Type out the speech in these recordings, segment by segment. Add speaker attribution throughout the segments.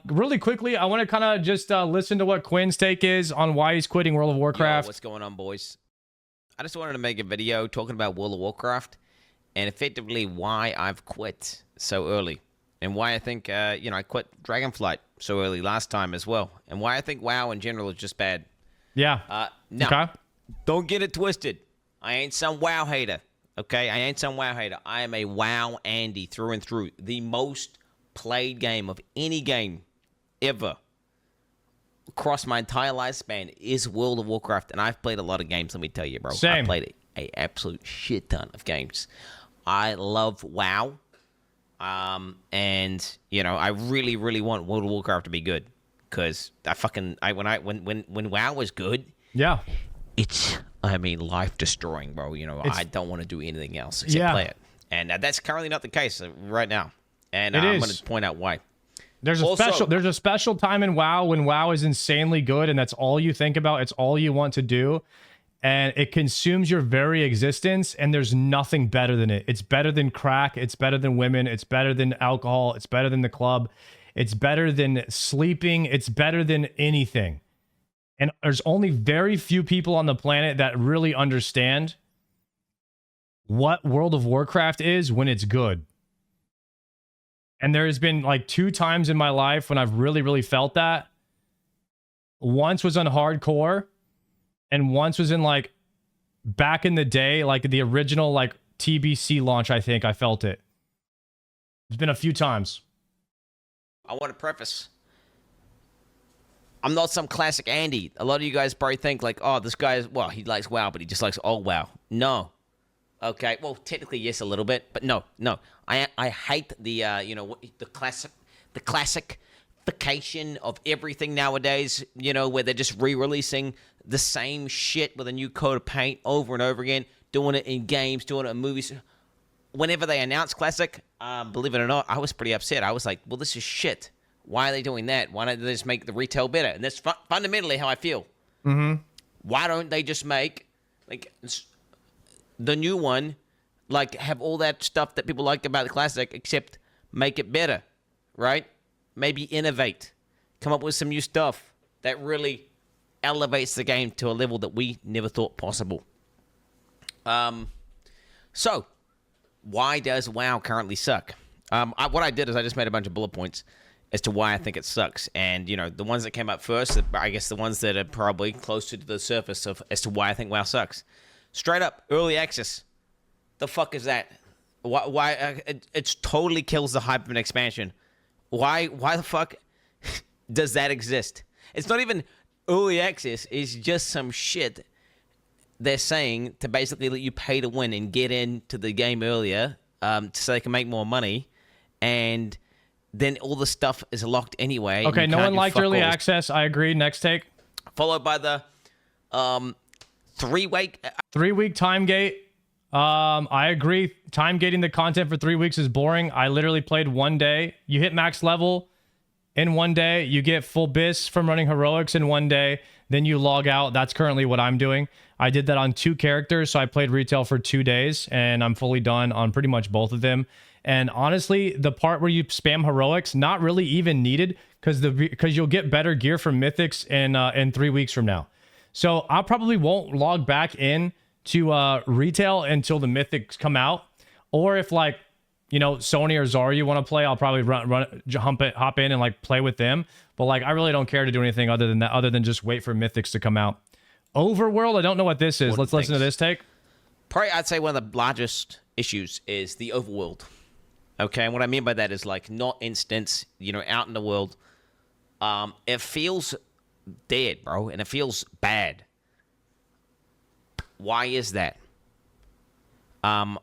Speaker 1: Really quickly, I want to kind of just listen to what Quinn's take is on why he's quitting World of Warcraft.
Speaker 2: Yo, what's going on, boys? I just wanted to make a video talking about World of Warcraft and effectively why I've quit so early and why I think, I quit Dragonflight so early last time as well, and why I think WoW in general is just bad.
Speaker 1: Yeah.
Speaker 2: Now,
Speaker 1: okay.
Speaker 2: Don't get it twisted. I ain't some WoW hater, okay? I ain't some WoW hater. I am a WoW Andy through and through. The most played game of any game ever across my entire lifespan is World of Warcraft, and I've played a lot of games, let me tell you, bro.
Speaker 1: Same.
Speaker 2: I've played a absolute shit ton of games. I love WoW, and I really, really want World of Warcraft to be good, because when WoW was good,
Speaker 1: yeah,
Speaker 2: it's life destroying, bro. I don't want to do anything else except play it, and that's currently not the case right now, and I'm going to point out why.
Speaker 1: There's a special time in WoW when WoW is insanely good, and that's all you think about. It's all you want to do, and it consumes your very existence, and there's nothing better than it. It's better than crack. It's better than women. It's better than alcohol. It's better than the club. It's better than sleeping. It's better than anything. And there's only very few people on the planet that really understand what World of Warcraft is when it's good. And there's been like 2 times in my life when I've really, really felt that. Once was on hardcore, and once was in like back in the day, like the original like TBC launch, I think I felt it. It's been a few times.
Speaker 2: I want to preface, I'm not some classic Andy. A lot of you guys probably think like, oh, this guy is, well, he likes WoW, but he just likes old WoW. No. Okay, well, technically, yes, a little bit, but no. I hate the, the classification of everything nowadays, where they're just re-releasing the same shit with a new coat of paint over and over again, doing it in games, doing it in movies. Whenever they announce classic, believe it or not, I was pretty upset. I was like, well, this is shit. Why are they doing that? Why don't they just make the retail better? And that's fundamentally how I feel.
Speaker 1: Mm-hmm.
Speaker 2: Why don't they just make, like, the new one, like, have all that stuff that people like about the classic, except make it better, right? Maybe innovate. Come up with some new stuff that really elevates the game to a level that we never thought possible. So, why does WoW currently suck? What I did is I just made a bunch of bullet points as to why I think it sucks. And, the ones that came up first, I guess the ones that are probably closer to the surface as to why I think WoW sucks. Straight up, early access. The fuck is that? Why it totally kills the hype of an expansion. Why the fuck does that exist? It's not even early access. It's just some shit they're saying to basically let you pay to win and get into the game earlier, so they can make more money, and then all the stuff is locked anyway.
Speaker 1: Okay, no one liked early access. I agree. Next take.
Speaker 2: Followed by the
Speaker 1: 3-week time gate. I agree. Time gating the content for 3 weeks is boring. I literally played 1 day. You hit max level in 1 day. You get full bis from running heroics in 1 day. Then you log out. That's currently what I'm doing. I did that on 2 characters. So I played retail for 2 days, and I'm fully done on pretty much both of them. And honestly, the part where you spam heroics, not really even needed, because you'll get better gear from mythics in 3 weeks from now. So I probably won't log back in to retail until the mythics come out. Or if like, Sony or Zarya want to play, I'll probably hop in and like play with them. But like, I really don't care to do anything other than that, other than just wait for mythics to come out. Overworld, I don't know what this is. Let's listen to this take.
Speaker 2: Probably, I'd say one of the largest issues is the overworld. Okay, and what I mean by that is like not instance, out in the world. It feels dead, bro, and it feels bad. Why is that? And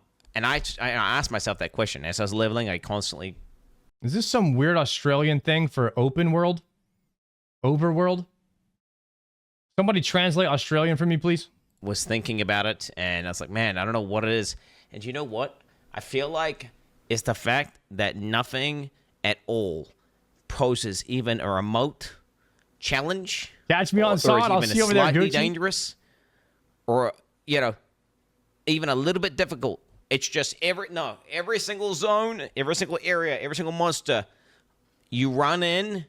Speaker 2: I asked myself that question as I was leveling. I constantly...
Speaker 1: Is this some weird Australian thing for open world? Overworld? Somebody translate Australian for me, please.
Speaker 2: Was thinking about it, and I was like, man, I don't know what it is. And you know what? I feel like it's the fact that nothing at all poses even a remote challenge.
Speaker 1: Catch me on side. I'll see you over there, Gucci.
Speaker 2: Dangerous, or even a little bit difficult. It's just every single zone, every single area, every single monster, You run in.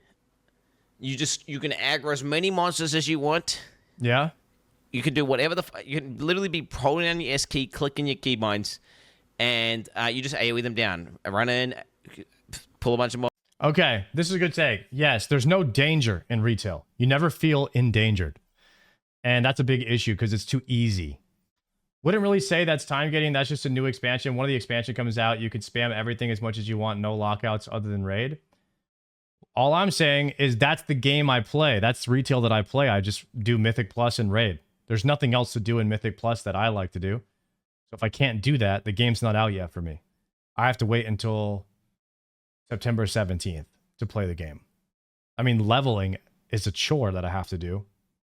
Speaker 2: You can aggro as many monsters as you want.
Speaker 1: Yeah.
Speaker 2: You can do whatever you can literally be holding down your S key, clicking your keybinds, and you just AoE them down. Run in, pull a bunch of more.
Speaker 1: Okay, this is a good take. Yes, there's no danger in retail. You never feel endangered. And that's a big issue because it's too easy. Wouldn't really say that's time gating. That's just a new expansion. One of the expansion comes out. You could spam everything as much as you want. No lockouts other than raid. All I'm saying is that's the game I play. That's retail that I play. I just do Mythic Plus and raid. There's nothing else to do in Mythic Plus that I like to do. So if I can't do that, the game's not out yet for me. I have to wait until September 17th to play the game. I mean, leveling is a chore that I have to do.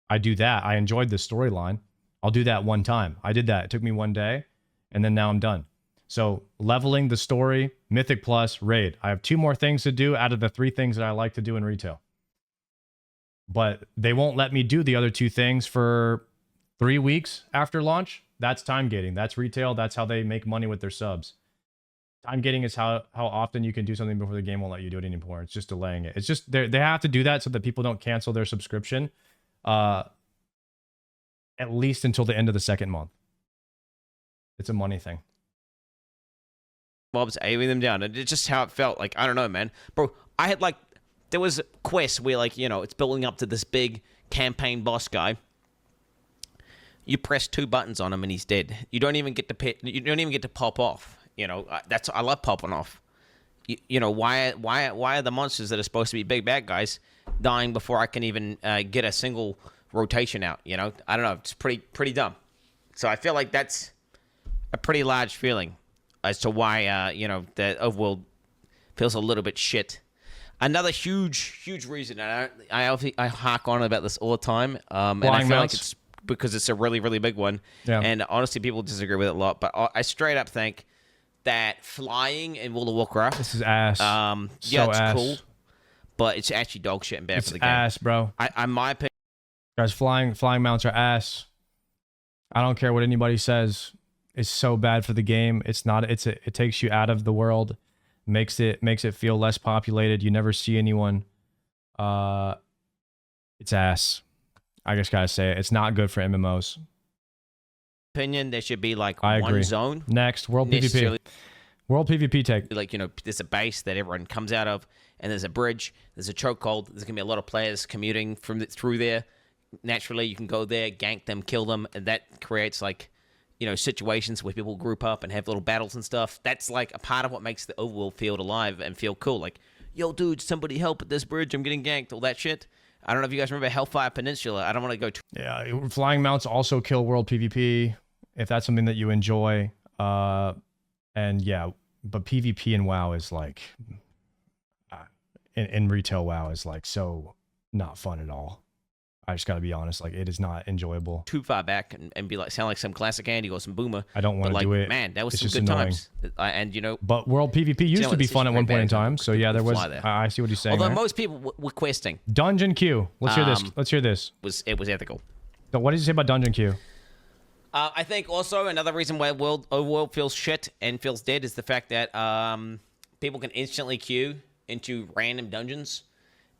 Speaker 1: I do that. I enjoyed the storyline. I'll do that one time. I did that. It took me one day, and then now I'm done. So leveling, the story, Mythic Plus, raid. I have 2 more things to do out of the 3 things that I like to do in retail. But they won't let me do the other 2 things for 3 weeks after launch. That's time gating. That's retail. That's how they make money with their subs. Time gating is how often you can do something before the game won't let you do it anymore. It's just delaying it. It's just they have to do that so that people don't cancel their subscription at least until the end of the 2nd month. It's a money thing.
Speaker 2: Mobs AoE them down, and it's just how it felt. Like, I don't know, man. Bro, I had, like, there was a quest where, like, you know, it's building up to this big campaign boss guy. You press 2 buttons on him and he's dead. You don't even get to pop off. You know, I love popping off. You know, why are the monsters that are supposed to be big bad guys dying before I can even get a single rotation out? You know, I don't know. It's pretty dumb. So I feel like that's a pretty large feeling as to why you know, the overworld feels a little bit shit. Another huge reason, and I hark on about this all the time, and I feel like it's because it's a really big one. Yeah. And honestly, people disagree with it a lot, but I straight up think that flying in World of Warcraft,
Speaker 1: this is ass.
Speaker 2: Yeah, it's cool, but it's actually dog shit and bad for the game.
Speaker 1: It's ass, bro.
Speaker 2: I my opinion,
Speaker 1: guys, flying mounts are ass. I don't care what anybody says. It's so bad for the game. It's not. It takes you out of the world, makes it feel less populated. You never see anyone. It's ass. I just gotta say it. It's not good for MMOs.
Speaker 2: Opinion, there should be like one zone.
Speaker 1: Next, world PvP. World PvP take.
Speaker 2: Like, you know, there's a base that everyone comes out of, and there's a bridge, there's a chokehold. There's gonna be a lot of players commuting through there. Naturally, you can go there, gank them, kill them, and that creates, like, you know, situations where people group up and have little battles and stuff. That's like a part of what makes the overworld feel alive and feel cool. Like, yo, dude, somebody help at this bridge. I'm getting ganked. All that shit. I don't know if you guys remember Hellfire Peninsula. I don't want to go.
Speaker 1: Yeah, flying mounts also kill world PvP if that's something that you enjoy. And yeah, but PvP in WoW is like, in retail WoW is like so not fun at all. I just got to be honest, like, it is not enjoyable.
Speaker 2: Too far back and be like, sound like some classic Andy or some Boomer.
Speaker 1: I don't want to do it.
Speaker 2: Man, that was some good times. And, you know.
Speaker 1: But World PvP used to be fun at one point in time. So yeah, there was. I see what he's saying.
Speaker 2: Although most people were questing.
Speaker 1: Dungeon Queue. Let's hear this. Let's hear this.
Speaker 2: It was ethical.
Speaker 1: So what did you say about Dungeon Queue?
Speaker 2: I think also another reason why Overworld feels shit and feels dead is the fact that people can instantly queue into random dungeons.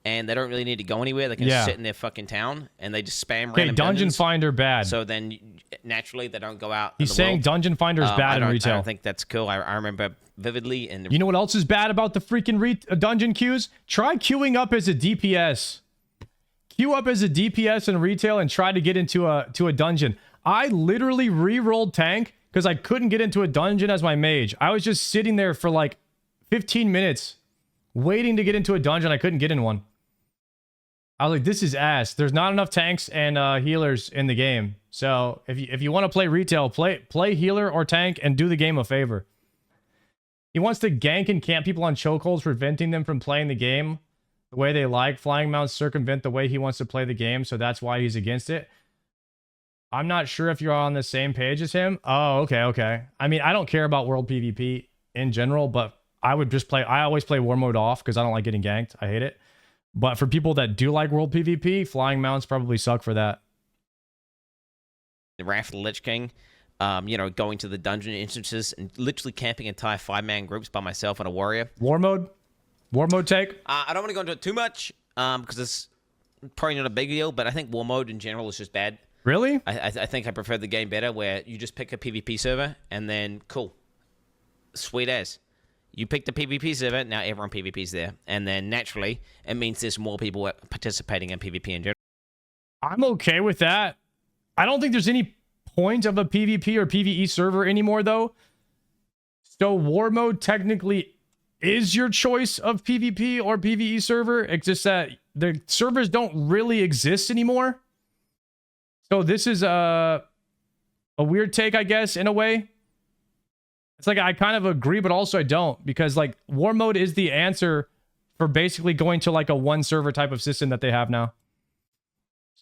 Speaker 2: And they don't really need to go anywhere. They can just sit in their fucking town, and they just spam random
Speaker 1: Dungeon
Speaker 2: dungeons.
Speaker 1: Bfinder bad.
Speaker 2: So then, naturally, they don't go out.
Speaker 1: He's saying Dungeon Finder is bad in retail.
Speaker 2: I don't think that's cool. I remember vividly. And
Speaker 1: you know what else is bad about the freaking dungeon queues? Try queuing up as a DPS. Queue up as a DPS in retail and try to get into a dungeon. I literally re-rolled tank because I couldn't get into a dungeon as my mage. I was just sitting there for like 15 minutes waiting to get into a dungeon. I couldn't get in one. I was like, this is ass. There's not enough tanks and healers in the game. So if you want to play retail, play healer or tank and do the game a favor. He wants to gank and camp people on chokeholds, preventing them from playing the game the way they like. Flying mounts circumvent the way he wants to play the game, so that's why he's against it. I'm not sure if you're on the same page as him. Oh, okay. I mean, I don't care about world PvP in general, but I always play war mode off because I don't like getting ganked. I hate it. But for people that do like world PvP, flying mounts probably suck for that.
Speaker 2: The Wrath of the Lich King, you know, going to the dungeon instances and literally camping entire 5-man groups by myself and a warrior.
Speaker 1: War mode? War mode take?
Speaker 2: I don't want to go into it too much because it's probably not a big deal, but I think war mode in general is just bad.
Speaker 1: Really?
Speaker 2: I think I prefer the game better where you just pick a PvP server and then cool. Sweet as. You pick the PvP server, now everyone PvP's there. And then naturally, it means there's more people participating in PvP in general.
Speaker 1: I'm okay with that. I don't think there's any point of a PvP or PvE server anymore, though. So war mode technically is your choice of PvP or PvE server. It's just that the servers don't really exist anymore. So this is a weird take, I guess, in a way. It's like I kind of agree, but also I don't, because like war mode is the answer for basically going to like a one server type of system that they have now.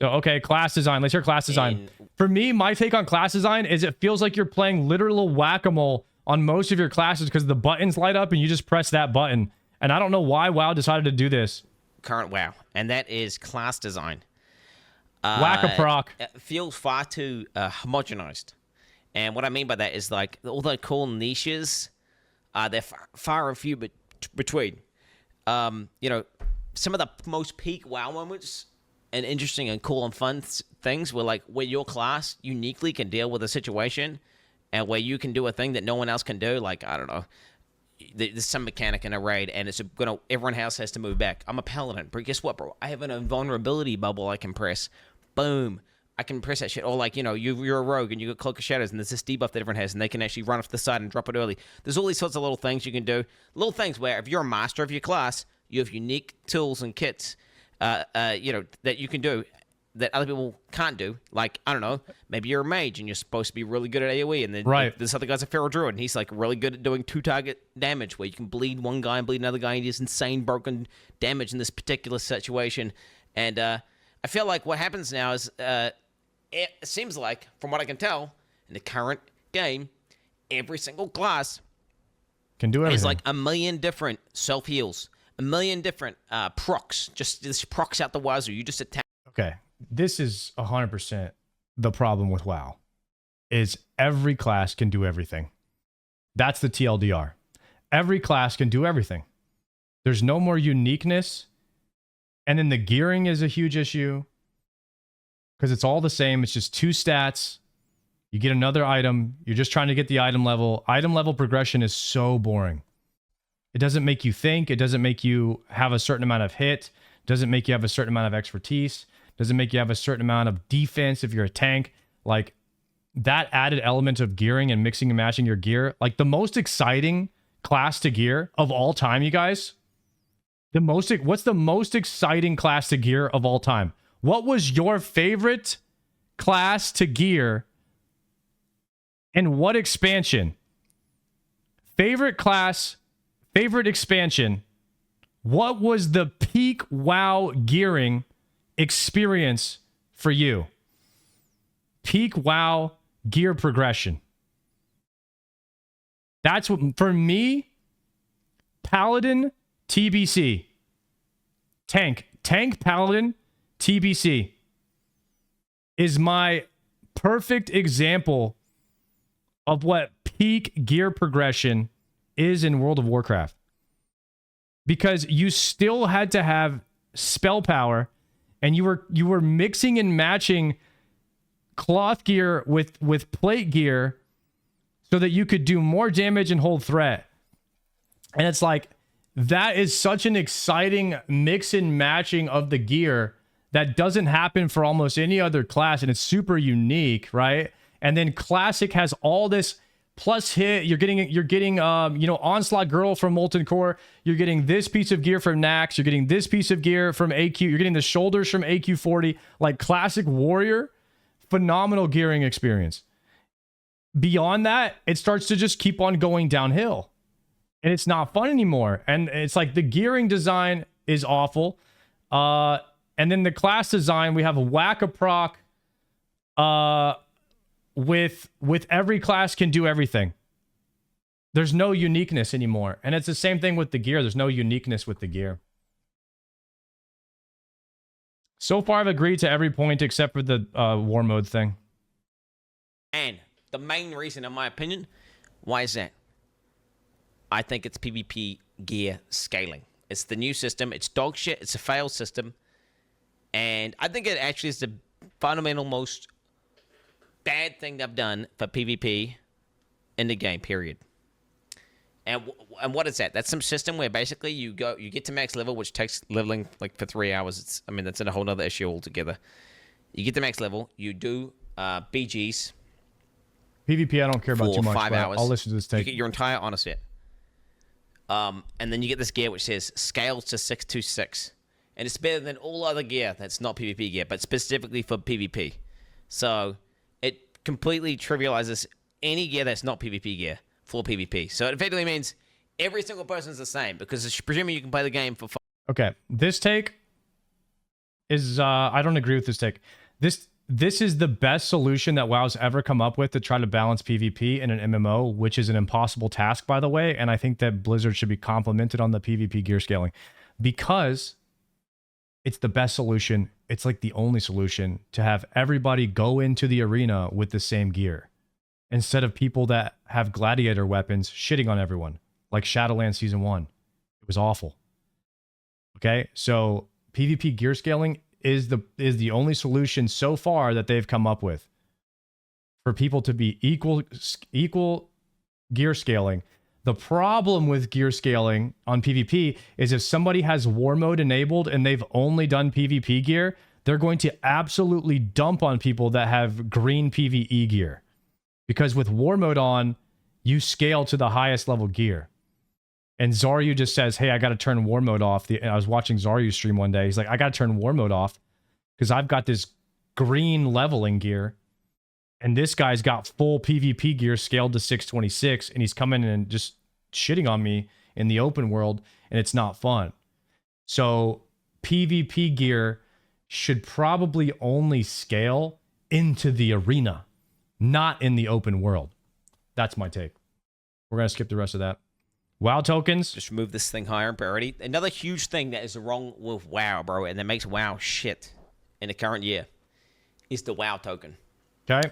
Speaker 1: So, okay, class design. Let's hear class design. For me, my take on class design is it feels like you're playing literal whack-a-mole on most of your classes because the buttons light up and you just press that button. And I don't know why WoW decided to do this.
Speaker 2: Current WoW. And that is class design.
Speaker 1: Whack-a-proc.
Speaker 2: It feels far too homogenized. And what I mean by that is like all the cool niches, they're far and few between. You know, some of the most peak WoW moments and interesting and cool and fun things were like where your class uniquely can deal with a situation and where you can do a thing that no one else can do. Like, I don't know, there's some mechanic in a raid and it's gonna, everyone else has to move back. I'm a paladin, but guess what, bro? I have an invulnerability bubble I can press. Boom. I can press that shit. Or like, you know, you're a rogue and you got Cloak of Shadows and there's this debuff that everyone has and they can actually run off the side and drop it early. There's all these sorts of little things you can do. Little things where if you're a master of your class, you have unique tools and kits, you know, that you can do that other people can't do. Like, I don't know, maybe you're a mage and you're supposed to be really good at AoE and then
Speaker 1: right.
Speaker 2: This other guy's a feral druid and he's like really good at doing 2-target damage where you can bleed one guy and bleed another guy and he does insane broken damage in this particular situation. And I feel like what happens now is it seems like, from what I can tell, in the current game, every single class
Speaker 1: can do everything.
Speaker 2: There's like a million different self-heals, a million different procs. Just this procs out the wazoo. You just attack.
Speaker 1: Okay, this is 100% the problem with WoW, is every class can do everything. That's the TLDR. Every class can do everything. There's no more uniqueness. And then the gearing is a huge issue. Because it's all the same. It's just 2 stats. You get another item. You're just trying to get the item level. Item level progression is so boring. It doesn't make you think. It doesn't make you have a certain amount of hit. It doesn't make you have a certain amount of expertise. It doesn't make you have a certain amount of defense if you're a tank. Like, that added element of gearing and mixing and matching your gear. Like, the most exciting class to gear of all time, you guys. What's the most exciting class to gear of all time? What was your favorite class to gear and what expansion? Favorite class, favorite expansion. What was the peak WoW gearing experience for you? Peak WoW gear progression. That's what, for me, Paladin, TBC. Tank, Paladin, TBC is my perfect example of what peak gear progression is in World of Warcraft. Because you still had to have spell power and you were mixing and matching cloth gear with plate gear so that you could do more damage and hold threat. And it's like, that is such an exciting mix and matching of the gear that doesn't happen for almost any other class, and it's super unique, right? And then Classic has all this plus hit. You're getting you know, Onslaught Girdle from Molten Core. You're getting this piece of gear from Nax. You're getting this piece of gear from AQ. You're getting the shoulders from AQ40. Like, Classic Warrior, phenomenal gearing experience. Beyond that, it starts to just keep on going downhill. And it's not fun anymore. And it's like the gearing design is awful. And then the class design, we have a whack-a-proc with every class can do everything. There's no uniqueness anymore. And it's the same thing with the gear. There's no uniqueness with the gear. So far, I've agreed to every point except for the war mode thing.
Speaker 2: And the main reason, in my opinion, why is that? I think it's PvP gear scaling. It's the new system. It's dog shit. It's a failed system. And I think it actually is the fundamental most bad thing they've done for PvP in the game, period. And what is that? That's some system where basically you get to max level, which takes leveling like for 3 hours. That's a whole nother issue altogether. You get to max level. You do BGs.
Speaker 1: PvP, I don't care about
Speaker 2: for
Speaker 1: too much.
Speaker 2: 5 hours.
Speaker 1: I'll listen to this take.
Speaker 2: You get your entire honor set. And then you get this gear which says scales to 626. And it's better than all other gear that's not PvP gear, but specifically for PvP. So it completely trivializes any gear that's not PvP gear for PvP. So it effectively means every single person's the same, because it's presuming you can play the game for fun.
Speaker 1: Okay, this take is, I don't agree with this take. This is the best solution that WoW's ever come up with to try to balance PvP in an MMO, which is an impossible task, by the way. And I think that Blizzard should be complimented on the PvP gear scaling, because it's the best solution. It's like the only solution to have everybody go into the arena with the same gear, instead of people that have gladiator weapons shitting on everyone, like Shadowlands Season 1. It was awful. Okay, so PvP gear scaling is the only solution so far that they've come up with for people to be equal gear scaling. The problem with gear scaling on PvP is if somebody has war mode enabled and they've only done PvP gear, they're going to absolutely dump on people that have green PvE gear. Because with war mode on, you scale to the highest level gear. And Zaryu just says, hey, I got to turn war mode off. I was watching Zaryu stream one day. He's like, I got to turn war mode off because I've got this green leveling gear. And this guy's got full PvP gear scaled to 626. And he's coming in and just shitting on me in the open world. And it's not fun. So PvP gear should probably only scale into the arena, not in the open world. That's my take. We're going to skip the rest of that. WoW tokens.
Speaker 2: Just move this thing higher in priority. Another huge thing that is wrong with WoW, bro, and that makes WoW shit in the current year is the WoW token.
Speaker 1: Okay.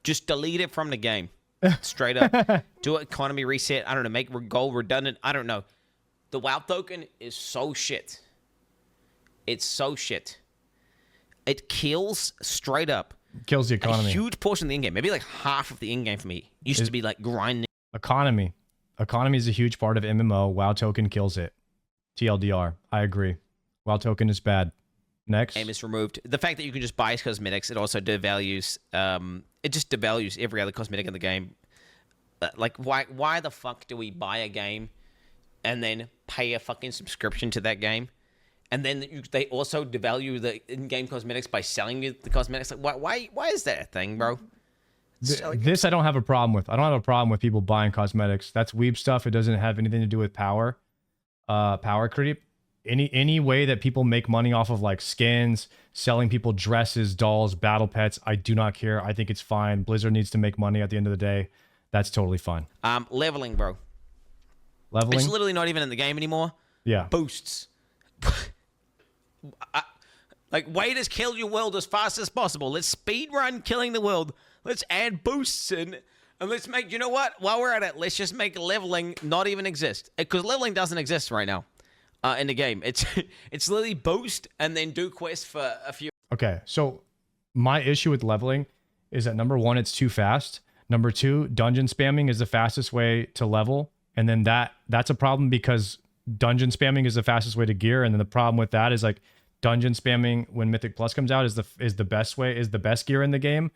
Speaker 2: Just delete it from the game. Straight up. Do an economy reset. I don't know. Make gold redundant. I don't know. The WoW token is so shit. It's so shit. It kills straight up.
Speaker 1: Kills the economy.
Speaker 2: A huge portion of the in-game. Maybe like half of the in-game for me used to be like grinding.
Speaker 1: Economy. Economy is a huge part of MMO. WoW token kills it. TLDR. I agree. WoW token is bad. Next.
Speaker 2: Aim is removed. The fact that you can just buy cosmetics, it also devalues. It just devalues every other cosmetic in the game. Like, why the fuck do we buy a game and then pay a fucking subscription to that game? And then they also devalue the in-game cosmetics by selling you the cosmetics. Like, why is that a thing, bro?
Speaker 1: This I don't have a problem with. I don't have a problem with people buying cosmetics. That's weeb stuff. It doesn't have anything to do with power. Power creep. Any way that people make money off of like skins, selling people dresses, dolls, battle pets, I do not care. I think it's fine. Blizzard needs to make money at the end of the day. That's totally fine.
Speaker 2: Leveling, bro.
Speaker 1: Leveling?
Speaker 2: It's literally not even in the game anymore.
Speaker 1: Yeah.
Speaker 2: Boosts. Like, way to kill your world as fast as possible. Let's speed run killing the world. Let's add boosts in, and let's make, you know what? While we're at it, let's just make leveling not even exist. Because leveling doesn't exist right now in the game. It's literally boost and then do quests for a few.
Speaker 1: Okay, so my issue with leveling is that number one, it's too fast. Number two, dungeon spamming is the fastest way to level. And then that's a problem because dungeon spamming is the fastest way to gear. And then the problem with that is like dungeon spamming when Mythic Plus comes out is the best gear in the game.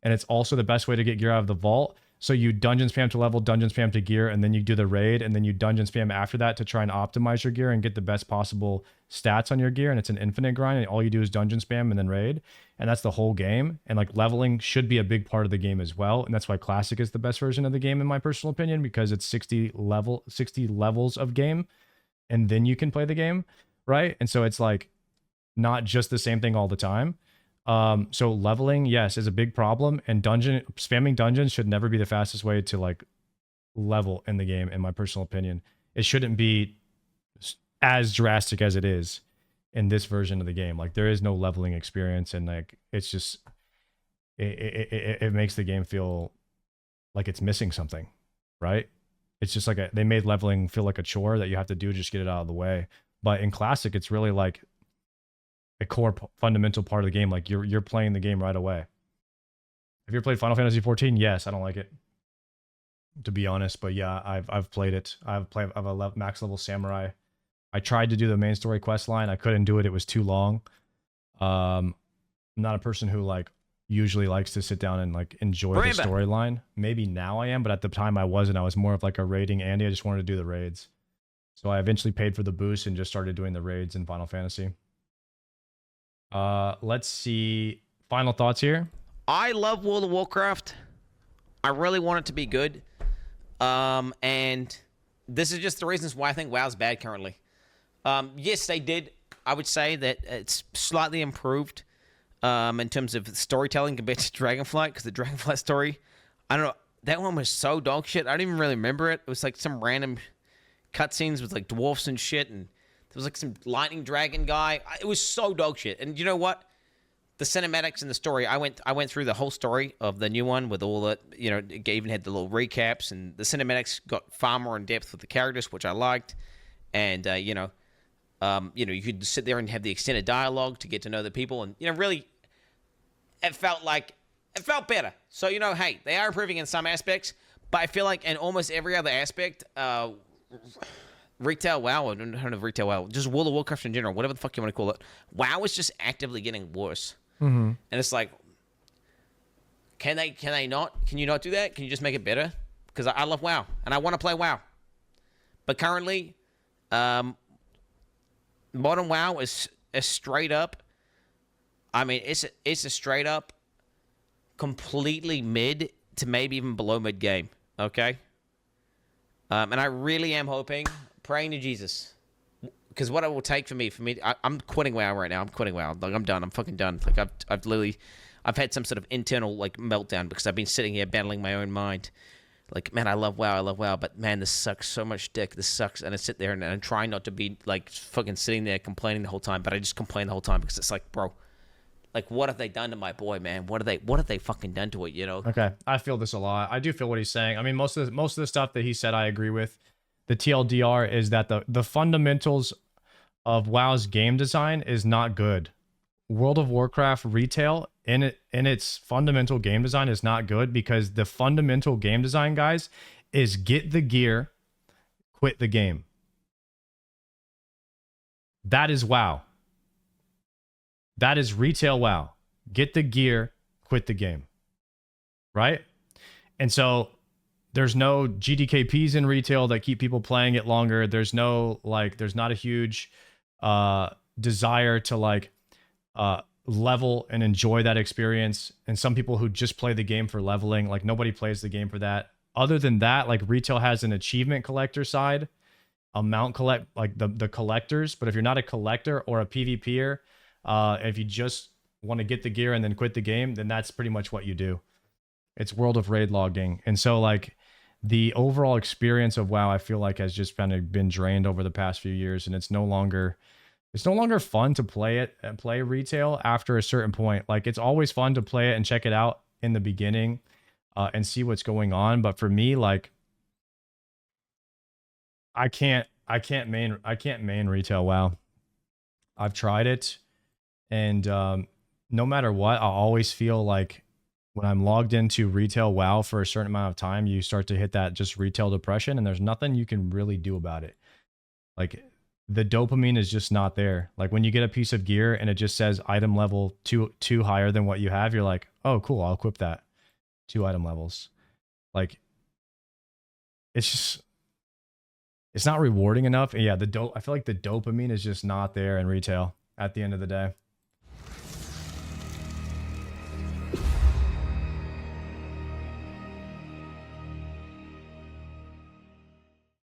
Speaker 1: And it's also the best way to get gear out of the vault. So you dungeon spam to level, dungeon spam to gear, and then you do the raid, and then you dungeon spam after that to try and optimize your gear and get the best possible stats on your gear. And it's an infinite grind, and all you do is dungeon spam and then raid. And that's the whole game. And like leveling should be a big part of the game as well. And that's why Classic is the best version of the game in my personal opinion, because it's 60 levels of game, and then you can play the game, right? And so it's like not just the same thing all the time. So leveling, yes, is a big problem, and spamming dungeons should never be the fastest way to like level in the game, in my personal opinion. It shouldn't be as drastic as it is in this version of the game. Like there is no leveling experience, and like it's just it makes the game feel like it's missing something, right? It's just like they made leveling feel like a chore that you have to do just get it out of the way. But in classic, it's really like a core fundamental part of the game. Like you're playing the game right away. Have you ever played Final Fantasy 14? Yes, I don't like it, to be honest. But yeah, I've played it. I've a max level samurai. I tried to do the main story quest line. I couldn't do it. It was too long. I'm not a person who like usually likes to sit down and like enjoy the storyline. Maybe now I am, but at the time I wasn't. I was more of like a raiding Andy. I just wanted to do the raids. So I eventually paid for the boost and just started doing the raids in Final Fantasy. Let's see. Final thoughts here.
Speaker 2: I love World of Warcraft. I really want it to be good. And this is just the reasons why I think WoW's bad currently. Yes, they did. I would say that it's slightly improved in terms of storytelling compared to Dragonflight, because the Dragonflight story, I don't know, that one was so dog shit. I don't even really remember it. It was like some random cutscenes with like dwarfs and shit, and there was like some lightning dragon guy. It was so dog shit. And you know what? The cinematics and the story, I went through the whole story of the new one with all the, you know, it even had the little recaps, and the cinematics got far more in depth with the characters, which I liked. And you know, you could sit there and have the extended dialogue to get to know the people, and you know, really, it felt better. So you know, hey, they are improving in some aspects, but I feel like in almost every other aspect, retail WoW, or not retail WoW, just World of Warcraft in general, whatever the fuck you want to call it, WoW is just actively getting worse. And it's like, can you not do that? Can you just make it better? Because I love WoW and I want to play WoW, but currently, modern WoW is straight up. I mean, it's a straight up, completely mid to maybe even below mid game. Okay, and I really am hoping, praying to Jesus, because what it will take for me, I'm quitting WoW right now. I'm quitting WoW. Like, I'm done. I'm fucking done. Like, I've had some sort of internal, like, meltdown because I've been sitting here battling my own mind. Like, man, I love WoW, but man, this sucks so much dick. This sucks. And I sit there and I'm trying not to be, like, fucking sitting there complaining the whole time, but I just complain the whole time because it's like, bro, like, what have they done to my boy, man? What have they fucking done to it, you know?
Speaker 1: Okay, I feel this a lot. I do feel what he's saying. I mean, most of the stuff that he said, I agree with. The TLDR is that the fundamentals of WoW's game design is not good. World of Warcraft retail in its fundamental game design is not good, because the fundamental game design, guys, is get the gear, quit the game. That is WoW. That is retail WoW. Get the gear, quit the game. Right? And so there's no GDKPs in retail that keep people playing it longer. There's not a huge desire to like level and enjoy that experience. And some people who just play the game for leveling, like nobody plays the game for that. Other than that, like retail has an achievement collector side, like the collectors. But if you're not a collector or a PvPer, if you just want to get the gear and then quit the game, then that's pretty much what you do. It's World of Raid logging. And so like the overall experience of WoW, I feel like has just kind of been drained over the past few years, and it's no longer fun to play it and play retail after a certain point. Like, it's always fun to play it and check it out in the beginning and see what's going on. But for me, like, I can't main retail WoW. I've tried it, and no matter what, I always feel like when I'm logged into retail WoW for a certain amount of time, you start to hit that just retail depression, and there's nothing you can really do about it. Like, the dopamine is just not there. Like, when you get a piece of gear and it just says item level two higher than what you have, you're like, oh, cool, I'll equip that. 2 item levels. Like, it's not rewarding enough. And yeah, I feel like the dopamine is just not there in retail at the end of the day.